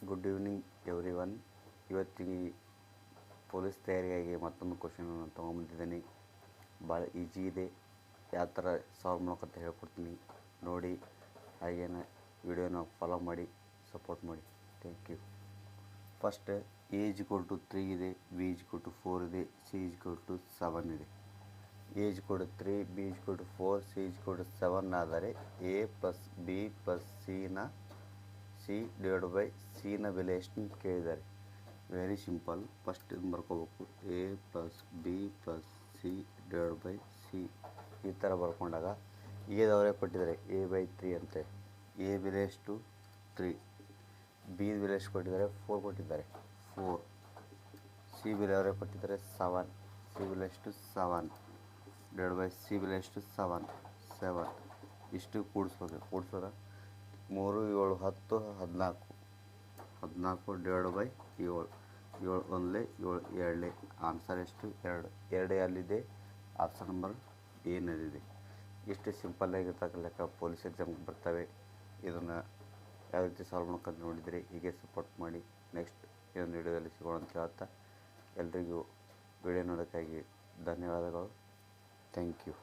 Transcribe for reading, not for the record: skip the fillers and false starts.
Good evening every one. ಇವತ್ತಿಗೆ police ತಯಾರಿಗಾಗಿ ಮತ್ತೊಂದು ಕ್ವಶನನ್ನು ತೊಗೊಂಬಂದಿದ್ದೀನಿ. ಭಾಳ ಈಜಿ ಇದೆ. ಯಾವ ಥರ ಸಾಲ್ವ್ ಮಾಡೋಕ್ಕಂತ ಹೇಳ್ಕೊಡ್ತೀನಿ ನೋಡಿ. ಹಾಗೇನೆ ವಿಡಿಯೋನ ಫಾಲೋ ಮಾಡಿ, ಸಪೋರ್ಟ್ ಮಾಡಿ. Thank you. First A is equal to 3 ಇದೆ, ಬಿ ಈಸ್ ಈಕ್ವಲ್ ಟು 4 ಇದೆ, ಸಿ ಈಸ್ ಈಕ್ವಲ್ ಟು 7 ಇದೆ. A is equal to 3, B is equal to 4, C is equal to 7 ಆದರೆ A plus B plus C divide by ಸಿನ ಬೆಲೆ ಎಷ್ಟು ಕೇಳಿದ್ದಾರೆ. Very simple. First ಇದು ಬರ್ಕೋಬೇಕು. A plus B plus C divide by C ಈ ಥರ ಬರ್ಕೊಂಡಾಗ ಎದವರೇ ಕೊಟ್ಟಿದ್ದಾರೆ A/3 ಅಂತೆ. ಎ ಬೆಲೆ ಎಷ್ಟು 3, ಬಿ ಬೆಲೆ ಎಷ್ಟು ಕೊಟ್ಟಿದ್ದಾರೆ 4 ಕೊಟ್ಟಿದ್ದಾರೆ 4, ಸಿ ಬೆಲೆ ಅವರೇ ಕೊಟ್ಟಿದ್ದಾರೆ 7, ಸಿ ಬೆಲೆ ಎಷ್ಟು 7 ಡಿವೈಡ್ ಬೈ ಸಿ ಬೆಲೆ ಎಷ್ಟು 7 ಇಷ್ಟು ಕೂಡಿಸೋದ 3 7 10 14 ಡಿವೈಡ್ ಬೈ 7 7 ಒಂದಲೇ 7 ಎರಡಲೇ ಆನ್ಸರ್ ಎಷ್ಟು 2 ಅಲ್ಲಿದೆ. ಆಪ್ಷನ್ ನಂಬರ್ ಏನಲ್ಲಿದೆ. ಇಷ್ಟು ಸಿಂಪಲ್ಲಾಗಿರ್ತಕ್ಕ ಲೆಕ್ಕ ಪೊಲೀಸ್ ಎಕ್ಸಾಮ್ಗೆ ಬರ್ತವೆ. ಇದನ್ನು ಯಾವ ರೀತಿ ಸಾಲ್ವ್ ಮಾಡ್ಕೊಂಡು ನೋಡಿದರೆ ಹೀಗೆ ಸಪೋರ್ಟ್ ಮಾಡಿ. ನೆಕ್ಸ್ಟ್ ಇನ್ನೊಂದು ವಿಡಿಯೋದಲ್ಲಿ ಸಿಗೋಣ ಅಂತ ಹೇಳ್ತಾ ಎಲ್ರಿಗೂ ವಿಡಿಯೋ ನೋಡೋಕ್ಕಾಗಿ ಧನ್ಯವಾದಗಳು. Thank you.